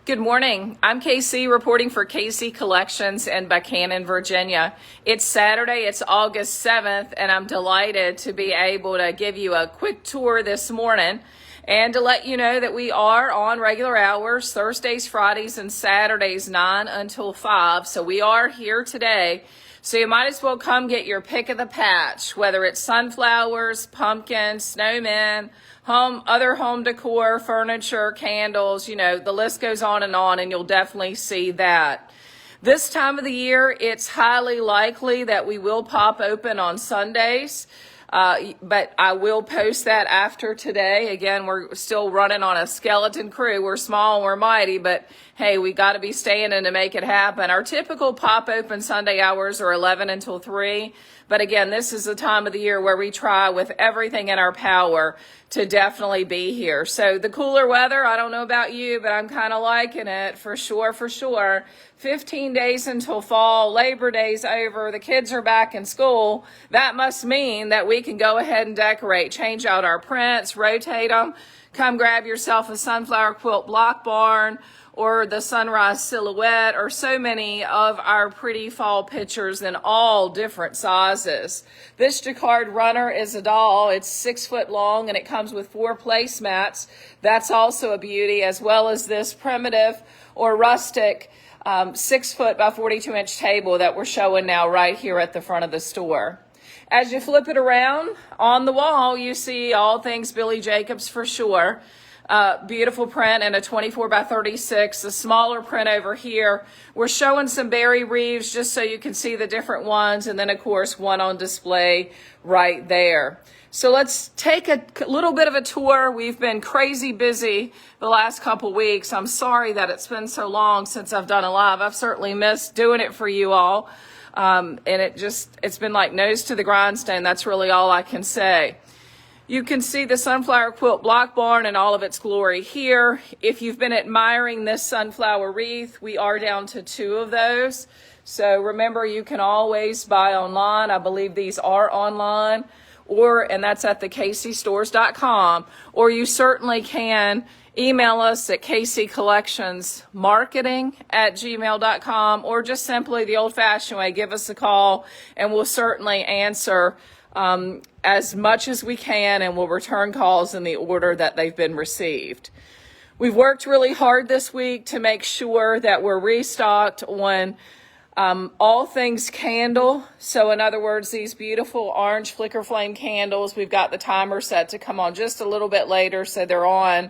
Good morning. I'm KC reporting for KC Collections in Buchanan, Virginia. It's Saturday, it's August 7th, and I'm delighted to be able to give you a quick tour this morning and to let you know that we are on regular hours, Thursdays, Fridays, and Saturdays, 9 until 5. So we are here today. So you might as well come get your pick of the patch, whether it's sunflowers, pumpkins, snowmen, other home decor, furniture, candles, the list goes on, and you'll definitely see that. This time of the year, it's highly likely that we will pop open on Sundays. But I will post that after today. Again, we're still running on a skeleton crew. We're small and we're mighty, but hey, we got to be staying in to make it happen. Our typical pop open Sunday hours are 11 until 3. But again, this is the time of the year where we try with everything in our power to definitely be here. So the cooler weather, I don't know about you, but I'm kind of liking it for sure, 15 days until fall, Labor Day's over, the kids are back in school. That must mean that we can go ahead and decorate, change out our prints, rotate them. Come grab yourself a sunflower quilt block barn or the sunrise silhouette, or so many of our pretty fall pictures in all different sizes. This jacquard runner is a doll. It's 6 foot long and it comes with 4 placemats. That's also a beauty, as well as this primitive or rustic 6 foot by 42 inch table that we're showing now right here at the front of the store. As you flip it around on the wall, you see all things Billy Jacobs for sure. Beautiful print and a 24 by 36. The smaller print over here, we're showing some Barry Reeves just so you can see the different ones, and then of course one on display right there. So let's take a little bit of a tour. We've been crazy busy the last couple weeks. I'm sorry that it's been so long since I've done a live. I've certainly missed doing it for you all. And it's been like nose to the grindstone. That's really all I can say. You can see the sunflower quilt block barn in all of its glory here. If you've been admiring this sunflower wreath, we are down to 2 of those. So remember, you can always buy online. I believe these are online, and that's at thekcstores.com, or you certainly can email us at kccollectionsmarketing@gmail.com, or just simply the old-fashioned way, give us a call, and we'll certainly answer as much as we can, and we'll return calls in the order that they've been received. We've worked really hard this week to make sure that we're restocked on all things candle. So in other words, these beautiful orange flicker flame candles, we've got the timer set to come on just a little bit later, so they're on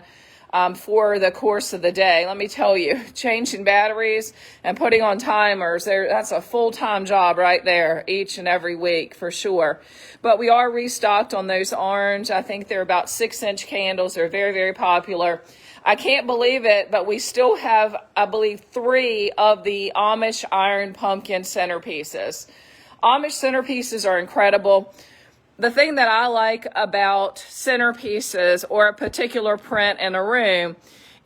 for the course of the day. Let me tell you, changing batteries and putting on timers, that's a full-time job right there each and every week for sure. But we are restocked on those orange. I think they're about 6-inch candles. They're very, very popular. I can't believe it, but we still have, I believe, 3 of the Amish iron pumpkin centerpieces. Amish centerpieces are incredible. The thing that I like about centerpieces or a particular print in a room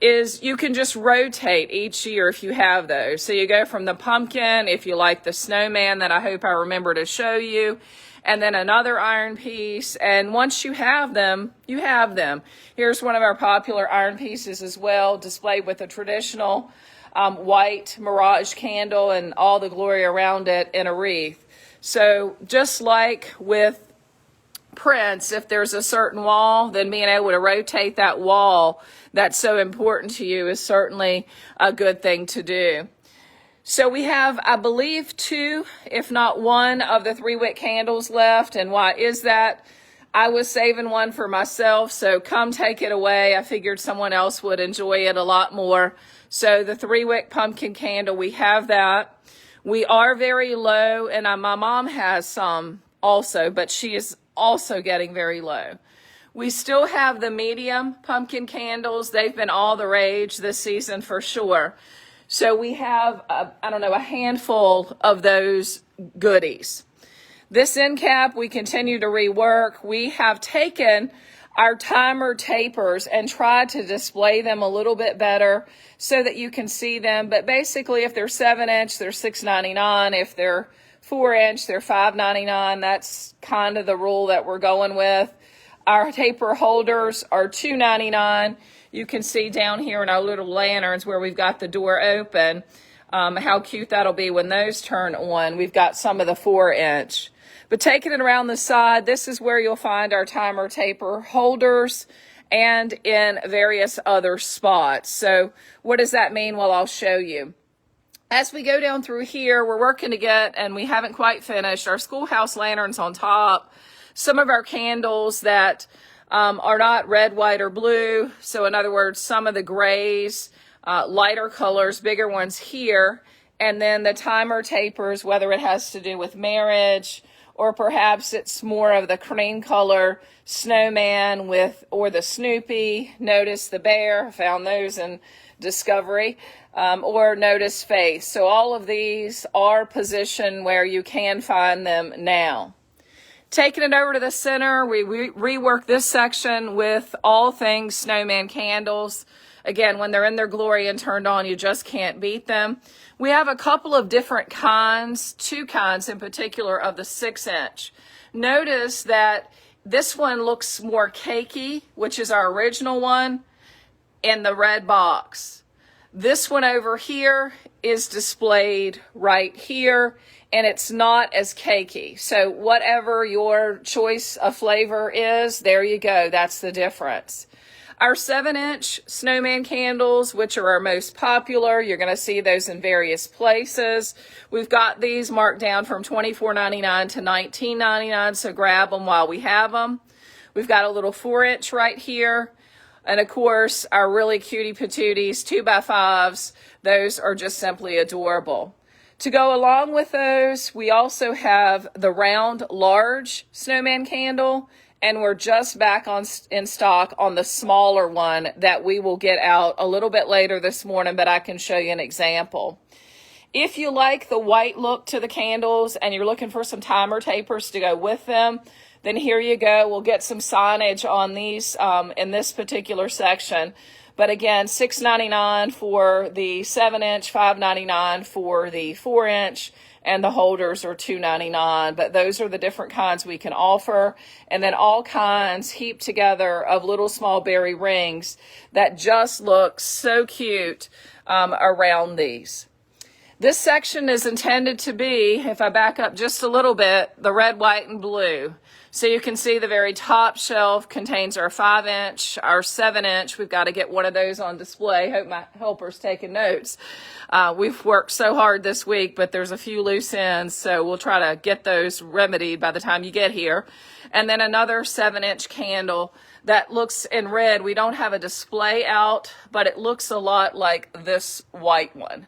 is you can just rotate each year if you have those. So you go from the pumpkin, if you like the snowman that I hope I remember to show you, and then another iron piece. And once you have them, you have them. Here's one of our popular iron pieces as well, displayed with a traditional white mirage candle and all the glory around it in a wreath. So just like with prints, if there's a certain wall, then being able to rotate that wall that's so important to you is certainly a good thing to do. So we have, I believe, 2, if not 1, of the 3-wick candles left. And why is that? I was saving one for myself, so come take it away. I figured someone else would enjoy it a lot more. So the 3-wick pumpkin candle, we have that. We are very low, and my mom has some also, but she is also getting very low. We still have the medium pumpkin candles. They've been all the rage this season for sure. So we have, a handful of those goodies. This end cap, we continue to rework. We have taken our timer tapers and tried to display them a little bit better so that you can see them. But basically, if they're 7-inch, they're $6.99. If they're 4-inch, they're $5.99. That's kind of the rule that we're going with. Our taper holders are $2.99. You can see down here in our little lanterns where we've got the door open, how cute that'll be when those turn on. We've got some of the 4-inch. But taking it around the side, this is where you'll find our timer taper holders and in various other spots. So what does that mean? Well, I'll show you. As we go down through here, we're working to get, and we haven't quite finished, our schoolhouse lanterns on top, some of our candles that are not red, white, or blue. So in other words, some of the grays, lighter colors, bigger ones here, and then the timer tapers, whether it has to do with marriage, or perhaps it's more of the cream color snowman with, or the Snoopy, notice the bear, found those in Discovery, or notice face. So all of these are positioned where you can find them now. Taking it over to the center, we rework this section with all things snowman candles. Again, when they're in their glory and turned on, you just can't beat them. We have a couple of different kinds, 2 kinds in particular of the 6-inch. Notice that this one looks more cakey, which is our original one, in the red box. This one over here is displayed right here, and it's not as cakey. So whatever your choice of flavor is, there you go. That's the difference. Our 7-inch snowman candles, which are our most popular, you're going to see those in various places. We've got these marked down from $24.99 to $19.99, so grab them while we have them. We've got a little 4-inch right here. And of course, our really cutie patooties, 2x5s, those are just simply adorable. To go along with those, we also have the round large snowman candle, and we're just back in stock on the smaller one that we will get out a little bit later this morning, but I can show you an example. If you like the white look to the candles and you're looking for some timer tapers to go with them, then here you go. We'll get some signage on these in this particular section. But again, $6.99 for the 7-inch, $5.99 for the 4-inch, and the holders are $2.99. But those are the different kinds we can offer. And then all kinds heaped together of little small berry rings that just look so cute around these. This section is intended to be, if I back up just a little bit, the red, white, and blue. So you can see the very top shelf contains our 5-inch, our 7-inch. We've got to get one of those on display. Hope my helper's taking notes. We've worked so hard this week, but there's a few loose ends, so we'll try to get those remedied by the time you get here. And then another 7-inch candle that looks in red. We don't have a display out, but it looks a lot like this white one.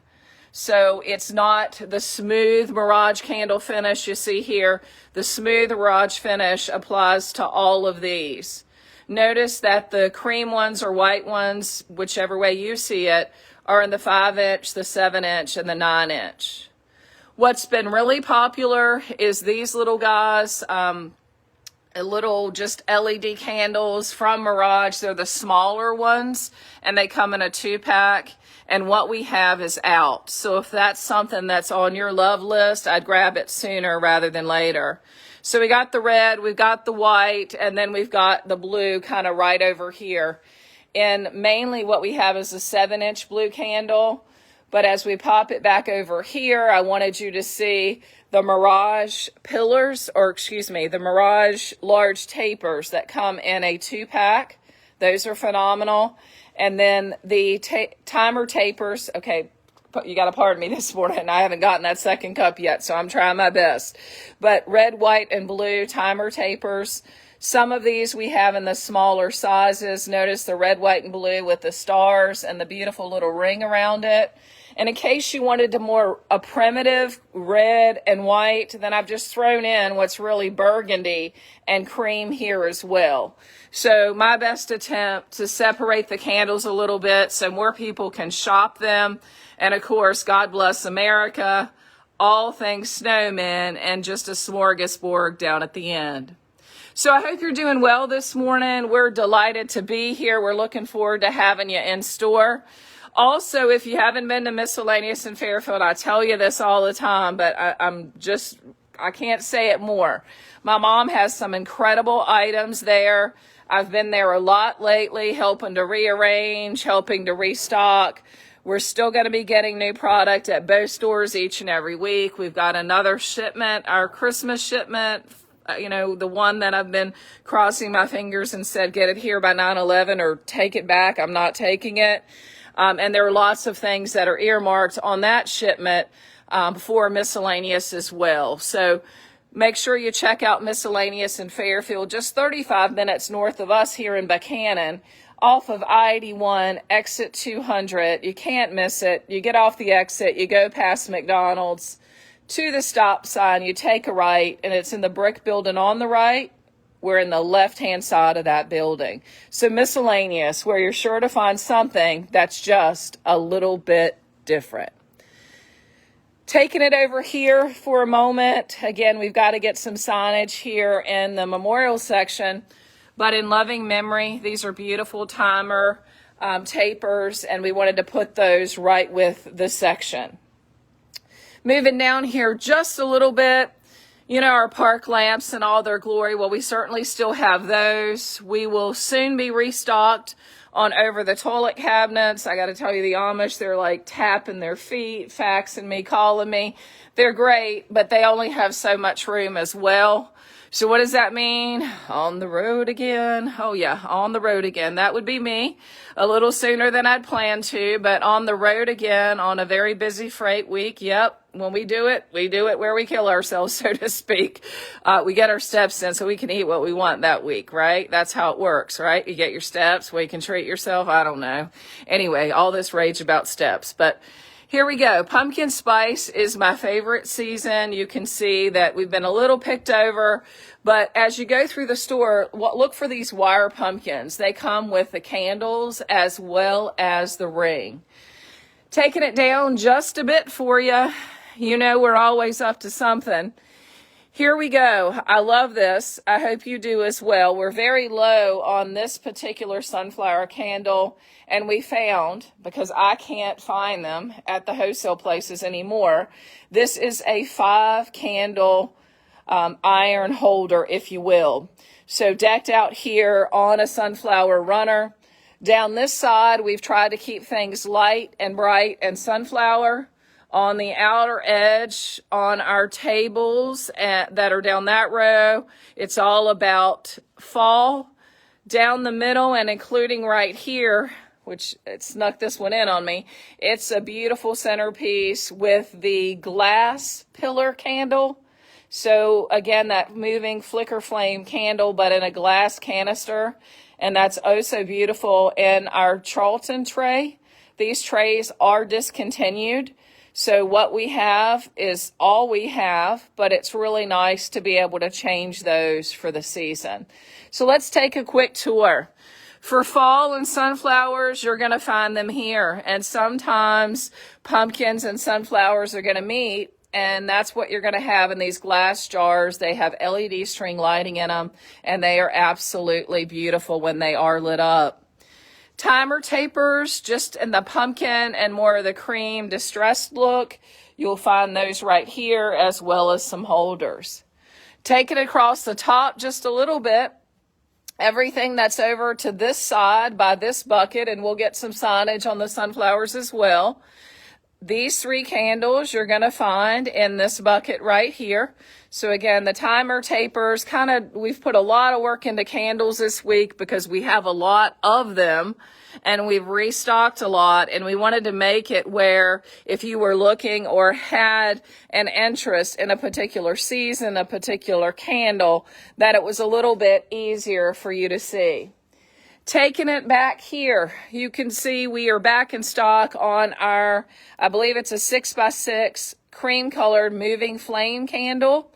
So it's not the smooth Mirage candle finish you see here. The smooth Mirage finish applies to all of these. Notice that the cream ones or white ones, whichever way you see it, are in the 5-inch, the 7-inch, and the 9-inch. What's been really popular is these little guys, little just LED candles from Mirage. They're the smaller ones, and they come in a 2-pack. And what we have is out. So if that's something that's on your love list, I'd grab it sooner rather than later. So we got the red, we've got the white, and then we've got the blue kind of right over here. And mainly what we have is a 7-inch blue candle. But as we pop it back over here, I wanted you to see the Mirage pillars, or excuse me, the Mirage large tapers that come in a 2-pack. Those are phenomenal. And then the timer tapers, okay, you got to pardon me this morning. I haven't gotten that second cup yet, so I'm trying my best. But red, white, and blue timer tapers. Some of these we have in the smaller sizes. Notice the red, white, and blue with the stars and the beautiful little ring around it. And in case you wanted a primitive red and white, then I've just thrown in what's really burgundy and cream here as well. So my best attempt to separate the candles a little bit so more people can shop them. And of course, God bless America, all things snowmen, and just a smorgasbord down at the end. So I hope you're doing well this morning. We're delighted to be here. We're looking forward to having you in store. Also, if you haven't been to Miscellaneous in Fairfield, I tell you this all the time, but I can't say it more. My mom has some incredible items there. I've been there a lot lately, helping to rearrange, helping to restock. We're still going to be getting new product at both stores each and every week. We've got another shipment, our Christmas shipment, the one that I've been crossing my fingers and said, get it here by 9/11 or take it back. I'm not taking it. And there are lots of things that are earmarked on that shipment for miscellaneous as well. So make sure you check out miscellaneous in Fairfield, just 35 minutes north of us here in Buchanan, off of I-81, exit 200. You can't miss it. You get off the exit, you go past McDonald's to the stop sign, you take a right, and it's in the brick building on the right. We're in the left-hand side of that building. So miscellaneous, where you're sure to find something that's just a little bit different. Taking it over here for a moment. Again, we've got to get some signage here in the memorial section. But in loving memory, these are beautiful timer tapers, and we wanted to put those right with the section. Moving down here just a little bit, our park lamps in all their glory. Well, we certainly still have those. We will soon be restocked on over the toilet cabinets. I got to tell you, the Amish, they're like tapping their feet, faxing me, calling me. They're great, but they only have so much room as well. So what does that mean? On the road again? Oh yeah, on the road again. That would be me. A little sooner than I'd planned to, but on the road again on a very busy freight week. Yep, when we do it where we kill ourselves, so to speak. We get our steps in so we can eat what we want that week, right? That's how it works, right? You get your steps where you can treat yourself. I don't know. Anyway, all this rage about steps, but here we go. Pumpkin spice is my favorite season. You can see that we've been a little picked over, but as you go through the store, look for these wire pumpkins. They come with the candles as well as the ring. Taking it down just a bit for you. We're always up to something. Here we go. I love this. I hope you do as well. We're very low on this particular sunflower candle, and we found, because I can't find them at the wholesale places anymore, this is a 5-candle iron holder, if you will. So decked out here on a sunflower runner. Down this side, we've tried to keep things light and bright and sunflower. On the outer edge, on our tables that are down that row, it's all about fall. Down the middle and including right here, which it snuck this one in on me, it's a beautiful centerpiece with the glass pillar candle. So again, that moving flicker flame candle, but in a glass canister. And that's oh so beautiful. In our Charlton tray, these trays are discontinued. So what we have is all we have, but it's really nice to be able to change those for the season. So let's take a quick tour. For fall and sunflowers, you're going to find them here. And sometimes pumpkins and sunflowers are going to meet, and that's what you're going to have in these glass jars. They have LED string lighting in them, and they are absolutely beautiful when they are lit up. Timer tapers, just in the pumpkin and more of the cream distressed look. You'll find those right here, as well as some holders. Take it across the top just a little bit. Everything that's over to this side by this bucket, and we'll get some signage on the sunflowers as well. These 3 candles you're going to find in this bucket right here. So again, the timer tapers, we've put a lot of work into candles this week because we have a lot of them and we've restocked a lot, and we wanted to make it where if you were looking or had an interest in a particular season, a particular candle, that it was a little bit easier for you to see. Taking it back here, you can see we are back in stock on our, I believe it's a 6x6 cream colored moving flame candle.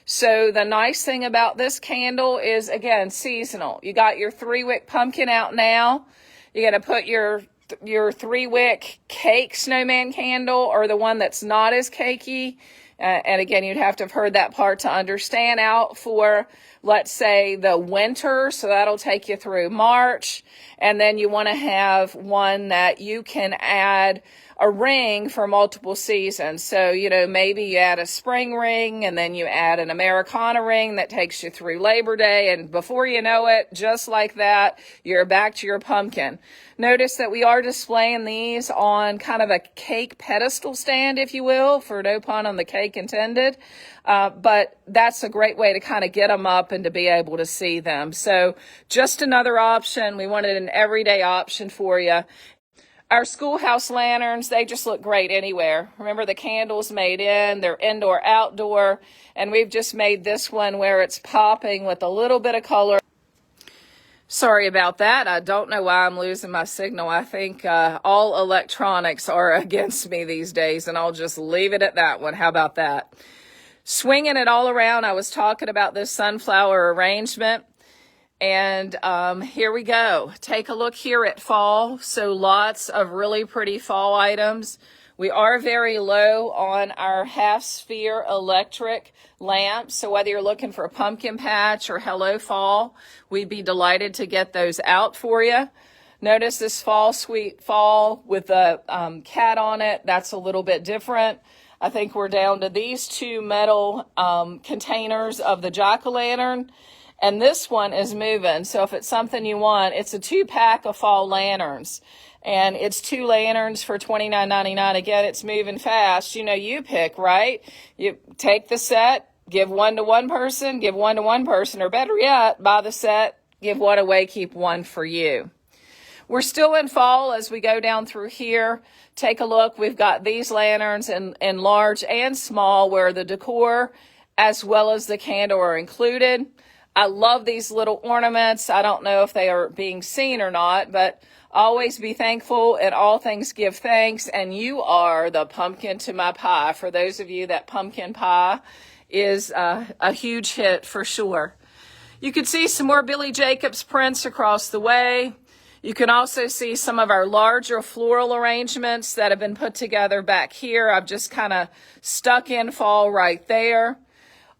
So the nice thing about this candle is, again, seasonal. You got your 3-wick pumpkin out now. You got to put your 3-wick cake snowman candle, or the one that's not as cakey, And again, you'd have to have heard that part to understand. Out for, let's say, the winter. So that'll take you through March. And then you want to have one that you can add a ring for multiple seasons. So, maybe you add a spring ring and then you add an Americana ring that takes you through Labor Day. And before you know it, just like that, you're back to your pumpkin. Notice that we are displaying these on kind of a cake pedestal stand, if you will, for no pun on the cake intended. But that's a great way to kind of get them up and to be able to see them. So just another option. We wanted an everyday option for you. Our schoolhouse lanterns, they just look great anywhere. Remember, the candles made they're indoor, outdoor, and we've just made this one where it's popping with a little bit of color. Sorry about that. I don't know why I'm losing my signal. I think all electronics are against me these days, and I'll just leave it at that one. How about that? Swinging it all around, I was talking about this sunflower arrangement. And here we go. Take a look here at fall. So lots of really pretty fall items. We are very low on our half sphere electric lamps. So whether you're looking for a pumpkin patch or hello fall, we'd be delighted to get those out for you. Notice this fall sweet fall with the cat on it. That's a little bit different. I think we're down to these two metal containers of the jack-o'-lantern. And this one is moving. So if it's something you want, it's a 2-pack of fall lanterns. And it's 2 lanterns for $29.99. Again, it's moving fast. You pick, right? You take the set, give one to one person, give one to one person, or better yet, buy the set, give one away, keep one for you. We're still in fall as we go down through here. Take a look. We've got these lanterns in large and small where the decor as well as the candle are included. I love these little ornaments. I don't know if they are being seen or not, but always be thankful. In all things give thanks. And you are the pumpkin to my pie. For those of you that pumpkin pie is a huge hit for sure. You can see some more Billy Jacobs prints across the way. You can also see some of our larger floral arrangements that have been put together back here. I've just kind of stuck in fall right there.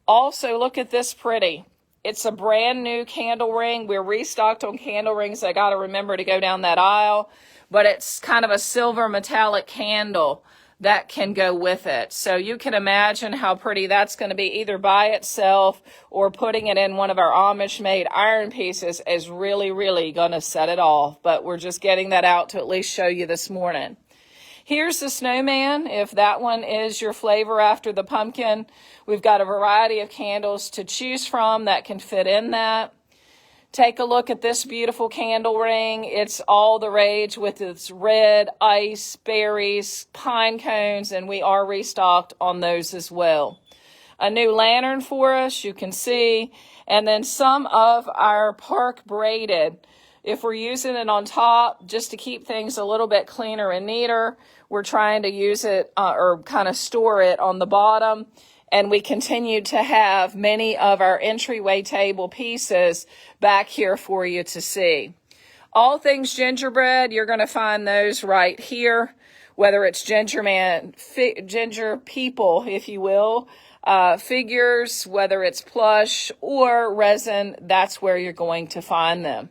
Also, look at this pretty. It's a brand new candle ring. We're restocked on candle rings. I got to remember to go down that aisle. But it's kind of a silver metallic candle that can go with it. So you can imagine how pretty that's going to be either by itself or putting it in one of our Amish-made iron pieces is really, really going to set it off. But we're just getting that out to at least show you this morning. Here's the snowman. If that one is your flavor after the pumpkin, we've got a variety of candles to choose from that can fit in that. Take a look at this beautiful candle ring. It's all the rage with its red, ice, berries, pine cones, and we are restocked on those as well. A new lantern for us, you can see, and then some of our park braided. If we're using it on top, just to keep things a little bit cleaner and neater, we're trying to use it or kind of store it on the bottom. And we continue to have many of our entryway table pieces back here for you to see. All things gingerbread, you're going to find those right here, whether it's ginger people, if you will, figures, whether it's plush or resin, that's where you're going to find them.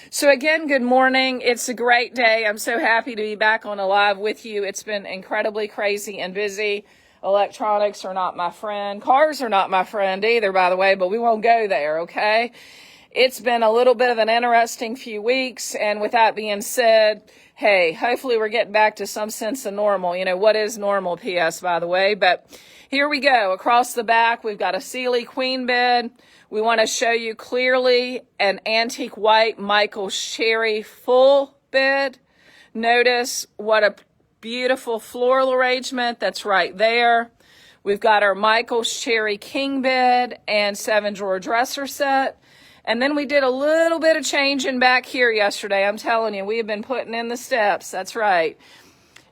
So again, good morning. It's a great day. I'm so happy to be back on Alive with you. It's been incredibly crazy and busy. Electronics are not my friend. Cars are not my friend either, by the way, but we won't go there, okay? It's been a little bit of an interesting few weeks, and with that being said, hey, hopefully we're getting back to some sense of normal. What is normal, P.S., by the way? But here we go. Across the back, we've got a Sealy queen bed. We want to show you clearly an antique white Michael's Cherry full bed. Notice what a beautiful floral arrangement that's right there. We've got our Michael's Cherry king bed and 7-drawer dresser set. And then we did a little bit of changing back here yesterday. I'm telling you, we have been putting in the steps. That's right.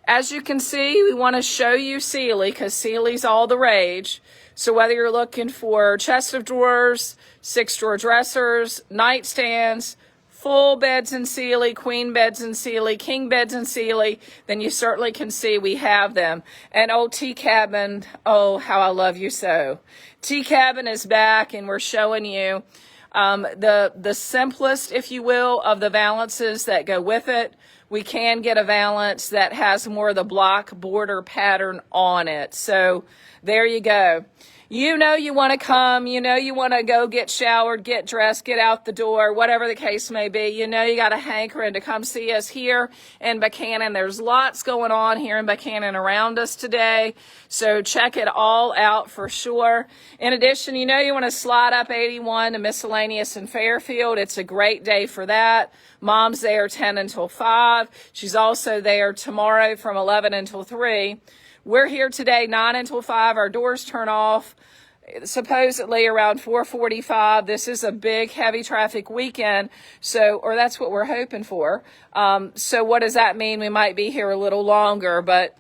As you can see, we want to show you Sealy because Sealy's all the rage. So whether you're looking for chest of drawers, 6-drawer dressers, nightstands, full beds in Sealy, queen beds in Sealy, king beds in Sealy, then you certainly can see we have them. And old T-Cabin, oh, how I love you so. T-Cabin is back, and we're showing you the simplest, if you will, of the valances that go with it. We can get a valance that has more of the block border pattern on it. So there you go. You know you want to come, you know you want to go get showered, get dressed, get out the door, whatever the case may be. You know you got a hankering to come see us here in Buchanan. There's lots going on here in Buchanan around us today, so check it all out for sure. In addition, you know you want to slide up 81 to Miscellaneous in Fairfield. It's a great day for that. Mom's there 10 until 5. She's also there tomorrow from 11 until 3. We're here today 9 until 5. Our doors turn off supposedly around 4:45. This is a big, heavy traffic weekend, or that's what we're hoping for. So what does that mean? We might be here a little longer, but,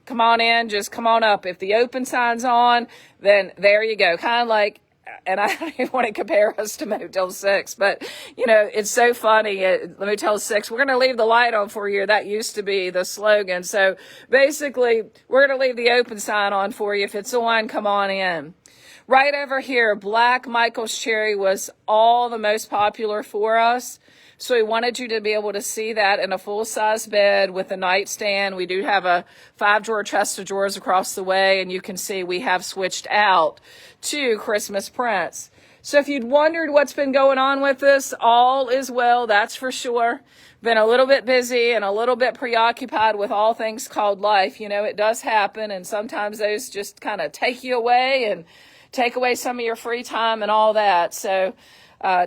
come on in, just come on up. If the open sign's on, then there you go. Kind of like, and I don't even want to compare us to Motel 6, but, it's so funny. Motel 6, we're going to leave the light on for you. That used to be the slogan. So basically, we're going to leave the open sign on for you. If it's on, come on in. Right over here, Black Michael's Cherry was all the most popular for us. So we wanted you to be able to see that in a full-size bed with a nightstand. We do have a 5-drawer chest of drawers across the way, and you can see we have switched out to Christmas prints. So if you'd wondered what's been going on with this, all is well, that's for sure. Been a little bit busy and a little bit preoccupied with all things called life. It does happen, and sometimes those just kind of take you away and take away some of your free time and all that. So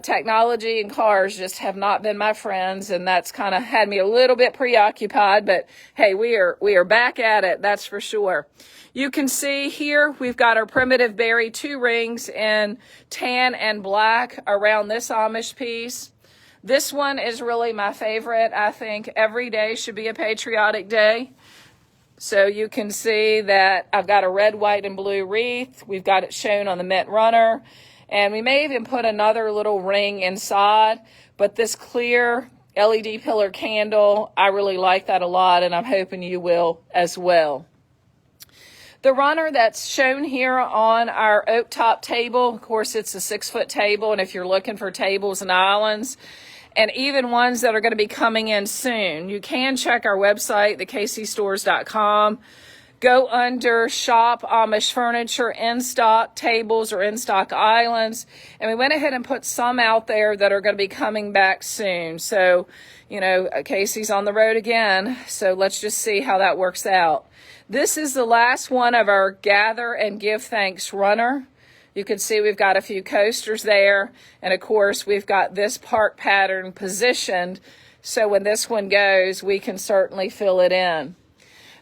technology and cars just have not been my friends, and that's kind of had me a little bit preoccupied, but hey, we are back at it, that's for sure. You can see here we've got our Primitive Berry 2 rings in tan and black around this Amish piece. This one is really my favorite. I think every day should be a patriotic day. So you can see that I've got a red, white, and blue wreath. We've got it shown on the Mint Runner. And we may even put another little ring inside, but this clear LED pillar candle, I really like that a lot, and I'm hoping you will as well. The runner that's shown here on our oak top table, of course, it's a 6-foot table, and if you're looking for tables and islands, and even ones that are going to be coming in soon, you can check our website, thekcstores.com. Go under Shop Amish Furniture, in stock tables or in stock islands. And we went ahead and put some out there that are going to be coming back soon. So, Casey's on the road again. So let's just see how that works out. This is the last one of our Gather and Give Thanks runner. You can see we've got a few coasters there. And of course, we've got this park pattern positioned. So when this one goes, we can certainly fill it in.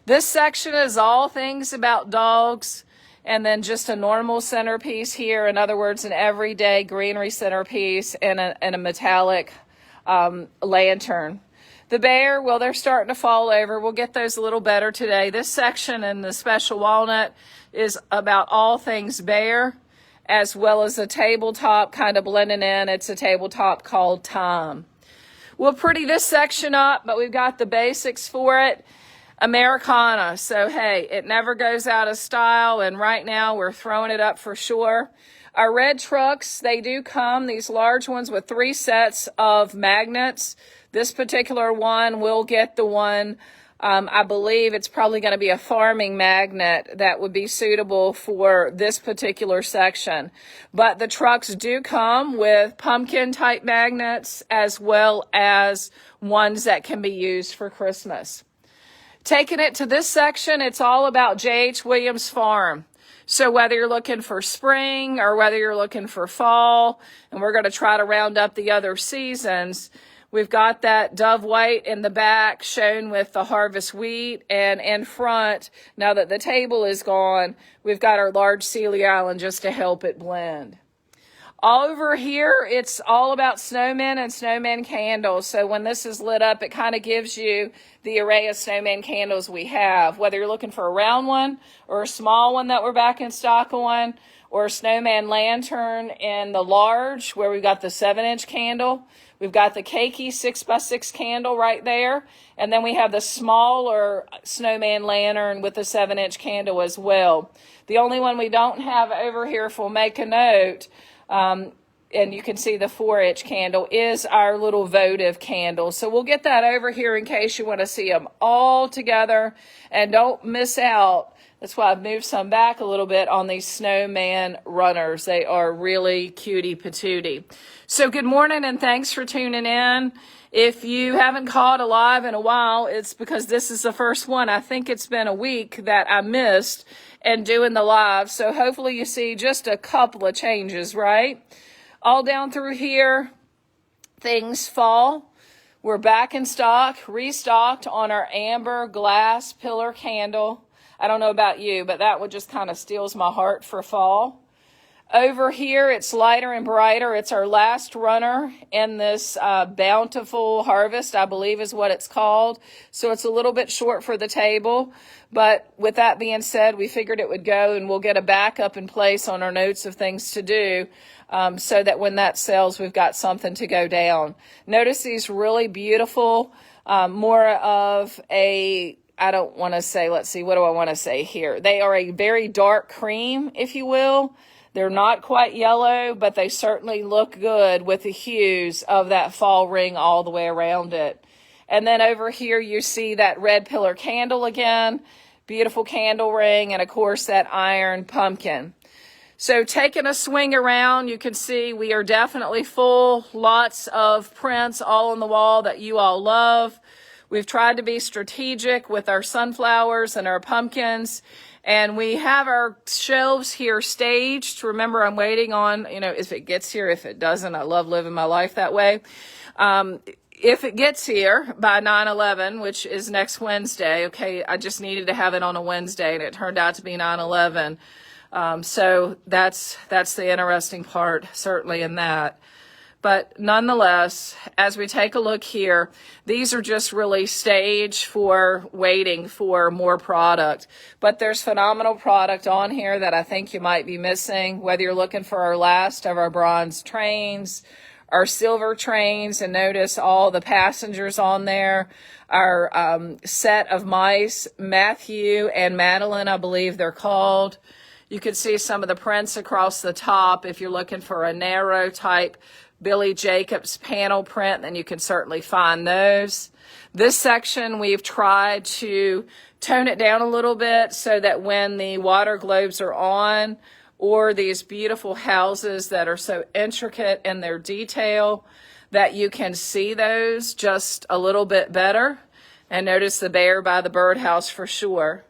This section is all things about dogs, and then just a normal centerpiece here. In other words, an everyday greenery centerpiece and a metallic lantern. The bear, well, they're starting to fall over. We'll get those a little better today. This section in the special walnut is about all things bear, as well as a tabletop kind of blending in. It's a tabletop called Time. We'll pretty this section up, but we've got the basics for it. Americana. So, hey, it never goes out of style, and right now we're throwing it up for sure. Our red trucks, they do come, these large ones, with 3 sets of magnets. This particular one will get the one, I believe it's probably going to be a farming magnet that would be suitable for this particular section. But the trucks do come with pumpkin-type magnets as well as ones that can be used for Christmas. Taking it to this section, it's all about J.H. Williams Farm. So whether you're looking for spring or whether you're looking for fall, and we're going to try to round up the other seasons, we've got that dove white in the back shown with the harvest wheat, and in front, now that the table is gone, we've got our large Sealy Island just to help it blend. All over here, it's all about snowmen and snowman candles. So when this is lit up, it kind of gives you the array of snowman candles we have, whether you're looking for a round one or a small one that we're back in stock on, or a snowman lantern in the large where we've got the 7-inch candle. We've got the Keiki 6x6 candle right there. And then we have the smaller snowman lantern with the 7-inch candle as well. The only one we don't have over here, if we'll make a note, and you can see the 4-inch candle, is our little votive candle. So we'll get that over here in case you want to see them all together. And don't miss out. That's why I've moved some back a little bit on these snowman runners. They are really cutie patootie. So good morning and thanks for tuning in. If you haven't caught a live in a while, it's because this is the first one. I think it's been a week that I missed and doing the live. So hopefully you see just a couple of changes, right? All down through here, things fall. We're back in stock, restocked on our amber glass pillar candle. I don't know about you, but that one just kind of steals my heart for fall. Over here, it's lighter and brighter. It's our last runner in this bountiful harvest, I believe is what it's called. So it's a little bit short for the table. But with that being said, we figured it would go, and we'll get a backup in place on our notes of things to do so that when that sells, we've got something to go down. Notice these really beautiful, more of a... I don't want to say, let's see, what do I want to say here? They are a very dark cream, if you will. They're not quite yellow, but they certainly look good with the hues of that fall ring all the way around it. And then over here, you see that red pillar candle again, beautiful candle ring, and of course that iron pumpkin. So taking a swing around, you can see we are definitely full. Lots of prints all on the wall that you all love. We've tried to be strategic with our sunflowers and our pumpkins, and we have our shelves here staged. Remember, I'm waiting on, if it gets here. If it doesn't, I love living my life that way. If it gets here by 9/11, which is next Wednesday, okay, I just needed to have it on a Wednesday, and it turned out to be 9/11. So that's the interesting part, certainly in that. But nonetheless, as we take a look here, these are just really staged for waiting for more product. But there's phenomenal product on here that I think you might be missing, whether you're looking for our last of our bronze trains, our silver trains, and notice all the passengers on there, our set of mice, Matthew and Madeline, I believe they're called. You can see some of the prints across the top. If you're looking for a narrow type Billy Jacobs panel print, then you can certainly find those. This section, we've tried to tone it down a little bit so that when the water globes are on, or these beautiful houses that are so intricate in their detail, that you can see those just a little bit better. And notice the bear by the birdhouse for sure.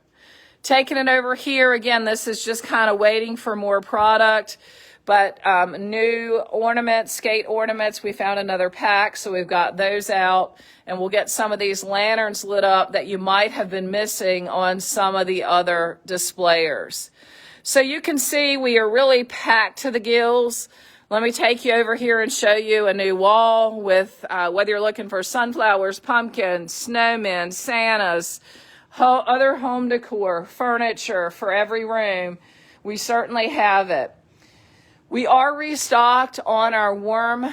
Taking it over here, again, this is just kind of waiting for more product. But new ornaments, skate ornaments, we found another pack, so we've got those out. And we'll get some of these lanterns lit up that you might have been missing on some of the other displayers. So you can see we are really packed to the gills. Let me take you over here and show you a new wall with whether you're looking for sunflowers, pumpkins, snowmen, Santas, other home decor, furniture for every room. We certainly have it. We are restocked on our warm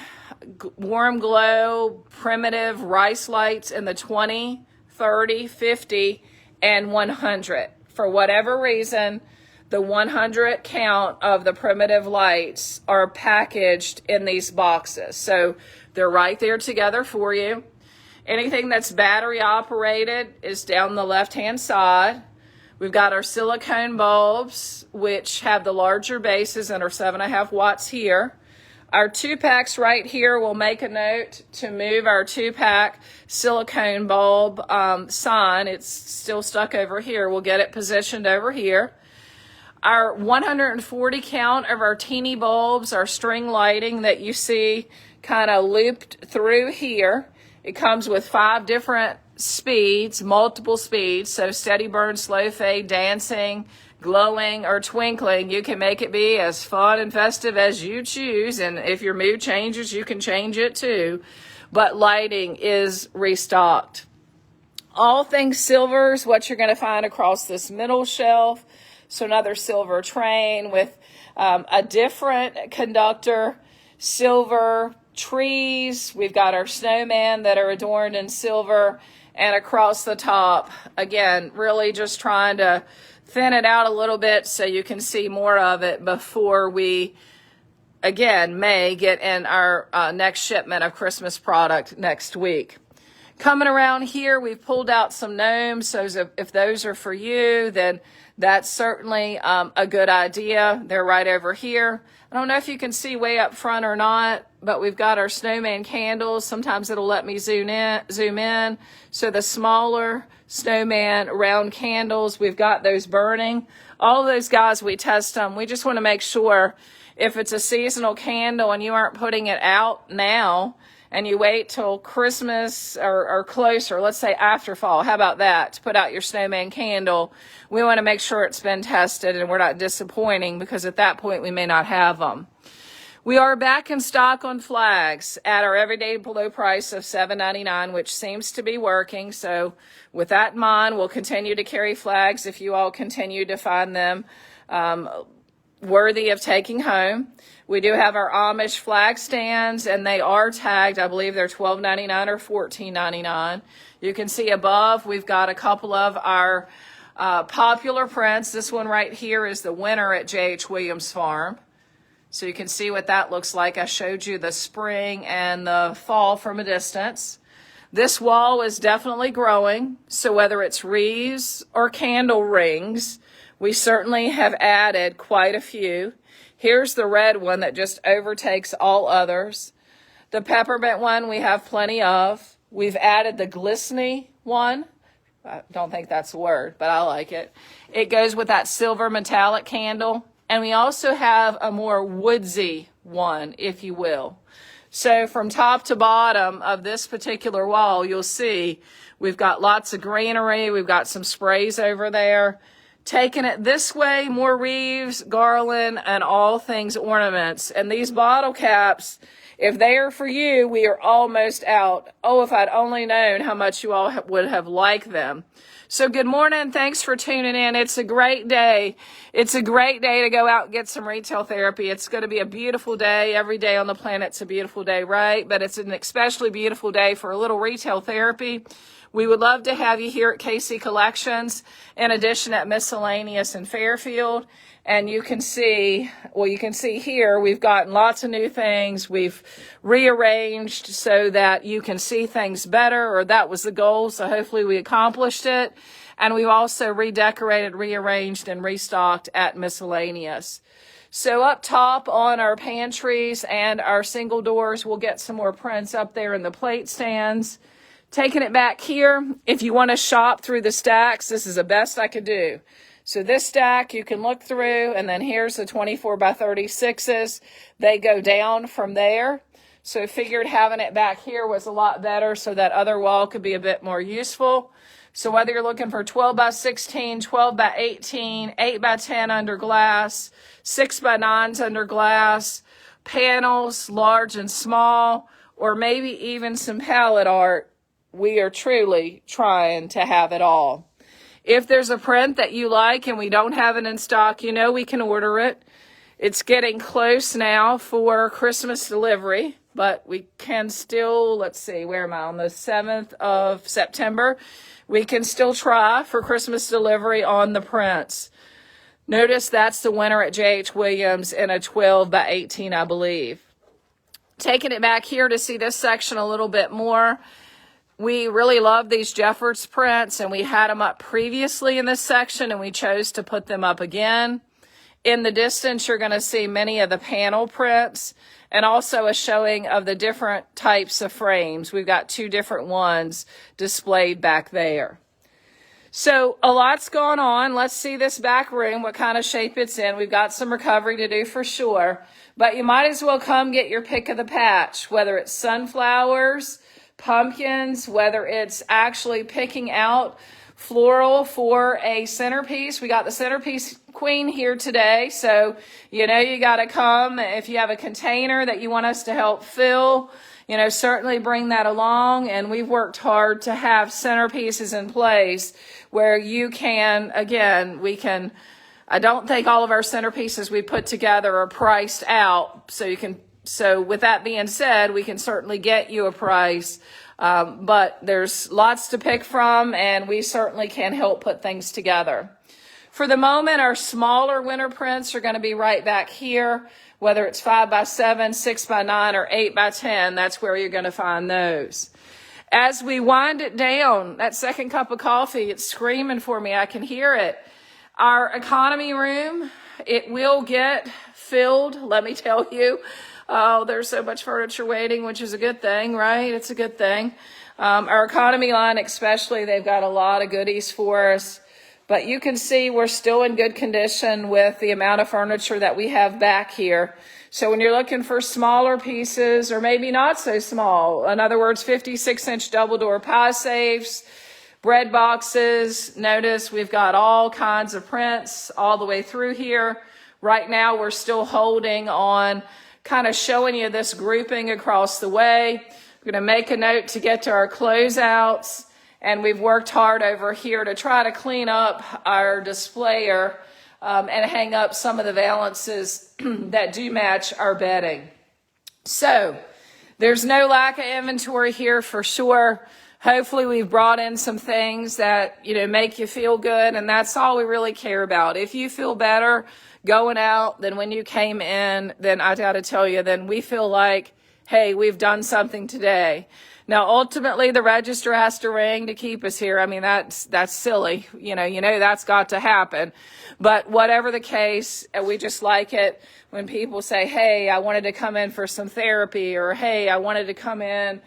glow primitive rice lights in the 20, 30, 50, and 100. For whatever reason, the 100 count of the primitive lights are packaged in these boxes. So they're right there together for you. Anything that's battery operated is down the left-hand side. We've got our silicone bulbs, which have the larger bases and are 7.5 watts here. Our 2-packs right here, we'll make a note to move our 2-pack silicone bulb sign. It's still stuck over here. We'll get it positioned over here. Our 140 count of our teeny bulbs, our string lighting that you see kind of looped through here. It comes with 5 different speeds, multiple speeds, so steady burn, slow fade, dancing, glowing or twinkling. You can make it be as fun and festive as you choose. And if your mood changes, you can change it too. But lighting is restocked. All things silver is what you're going to find across this middle shelf. So another silver train with a different conductor, silver trees. We've got our snowman that are adorned in silver, and across the top, again, really just trying to thin it out a little bit so you can see more of it before we, again, may get in our next shipment of Christmas product next week. Coming around here, we've pulled out some gnomes, so if those are for you, then that's certainly a good idea. They're right over here. I don't know if you can see way up front or not, but we've got our snowman candles. Sometimes it'll let me zoom in. So the smaller snowman round candles, we've got those burning. All of those guys, we test them. We just want to make sure if it's a seasonal candle and you aren't putting it out now, and you wait till Christmas or closer, let's say after fall, how about that, to put out your snowman candle, we want to make sure it's been tested and we're not disappointing, because at that point we may not have them. We are back in stock on flags at our everyday low price of $7.99, which seems to be working. So with that in mind, we'll continue to carry flags if you all continue to find them worthy of taking home. We do have our Amish flag stands, and they are tagged. I believe they're $12.99 or $14.99. You can see above, we've got a couple of our popular prints. This one right here is the winter at J.H. Williams Farm. So you can see what that looks like. I showed you the spring and the fall from a distance. This wall is definitely growing. So whether it's wreaths or candle rings, we certainly have added quite a few. Here's the red one that just overtakes all others. The peppermint one we have plenty of. We've added the glistening one. I don't think that's a word, but I like it. It goes with that silver metallic candle. And we also have a more woodsy one, if you will. So from top to bottom of this particular wall, you'll see we've got lots of greenery. We've got some sprays over there. Taking it this way, more wreaths, garland, and all things ornaments. And these bottle caps, if they are for you, we are almost out. Oh, if I'd only known how much you all would have liked them. So good morning. Thanks for tuning in. It's a great day. It's a great day to go out and get some retail therapy. It's going to be a beautiful day. Every day on the planet's a beautiful day, right? But it's an especially beautiful day for a little retail therapy. We would love to have you here at KC Collections, in addition at Miscellaneous in Fairfield. And you can see here, we've gotten lots of new things. We've rearranged so that you can see things better, or that was the goal. So hopefully we accomplished it. And we've also redecorated, rearranged, and restocked at Miscellaneous. So up top on our pantries and our single doors, we'll get some more prints up there in the plate stands. Taking it back here, if you want to shop through the stacks, this is the best I could do. So this stack you can look through, and then here's the 24 by 36s. They go down from there. So I figured having it back here was a lot better so that other wall could be a bit more useful. So whether you're looking for 12 by 16, 12 by 18, 8 by 10 under glass, 6 by 9s under glass, panels, large and small, or maybe even some palette art, we are truly trying to have it all. If there's a print that you like and we don't have it in stock, you know we can order it. It's getting close now for Christmas delivery, but we can still, let's see, where am I? On the 7th of September, we can still try for Christmas delivery on the prints. Notice that's the winner at J.H. Williams in a 12 by 18, I believe. Taking it back here to see this section a little bit more. We really love these Jeffords prints, and we had them up previously in this section, and we chose to put them up again. In the distance, you're going to see many of the panel prints and also a showing of the different types of frames. We've got 2 different ones displayed back there. So a lot's going on. Let's see this back room, what kind of shape it's in. We've got some recovery to do for sure, but you might as well come get your pick of the patch, whether it's sunflowers, pumpkins, whether it's actually picking out floral for a centerpiece. We got the centerpiece queen here today. So, you know, you got to come. If you have a container that you want us to help fill, you know, certainly bring that along. And we've worked hard to have centerpieces in place where you can, again, I don't think all of our centerpieces we put together are priced out. So with that being said, we can certainly get you a price. But there's lots to pick from, and we certainly can help put things together. For the moment, our smaller winter prints are going to be right back here, whether it's 5x7, 6x9, or 8x10. That's where you're going to find those. As we wind it down, that second cup of coffee, it's screaming for me. I can hear it. Our economy room, it will get filled, let me tell you. Oh, there's so much furniture waiting, which is a good thing, right? It's a good thing. Our economy line especially, they've got a lot of goodies for us. But you can see we're still in good condition with the amount of furniture that we have back here. So when you're looking for smaller pieces, or maybe not so small, in other words, 56-inch double door pie safes, bread boxes, notice we've got all kinds of prints all the way through here. Right now we're still holding on, kind of showing you this grouping across the way. We're going to make a note to get to our closeouts, and we've worked hard over here to try to clean up our displayer and hang up some of the valances that do match our bedding. So there's no lack of inventory here for sure. Hopefully we've brought in some things that, you know, make you feel good, and that's all we really care about. If you feel better going out than when you came in, then I got to tell you, then we feel like, hey, we've done something today. Now, ultimately, the register has to ring to keep us here. I mean, that's silly. You know, that's got to happen. But whatever the case, we just like it when people say, hey, I wanted to come in for some therapy, or hey, I wanted to come in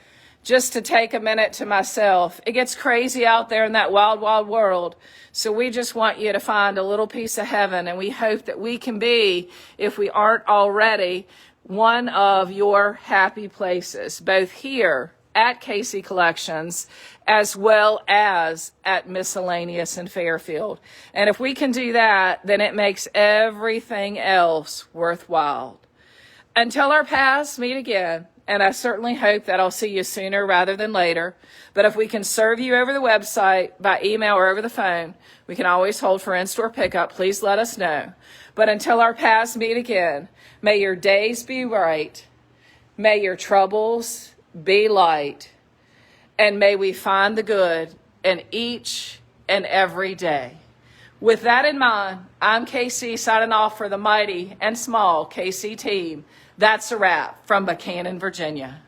just to take a minute to myself. It gets crazy out there in that wild, wild world. So we just want you to find a little piece of heaven, and we hope that we can be, if we aren't already, one of your happy places, both here at Casey Collections as well as at Miscellaneous in Fairfield. And if we can do that, then it makes everything else worthwhile. Until our paths meet again, and I certainly hope that I'll see you sooner rather than later. But if we can serve you over the website, by email, or over the phone, we can always hold for in-store pickup. Please let us know. But until our paths meet again, may your days be bright. May your troubles be light. And may we find the good in each and every day. With that in mind, I'm KC signing off for the mighty and small KC team. That's a wrap from Buchanan, Virginia.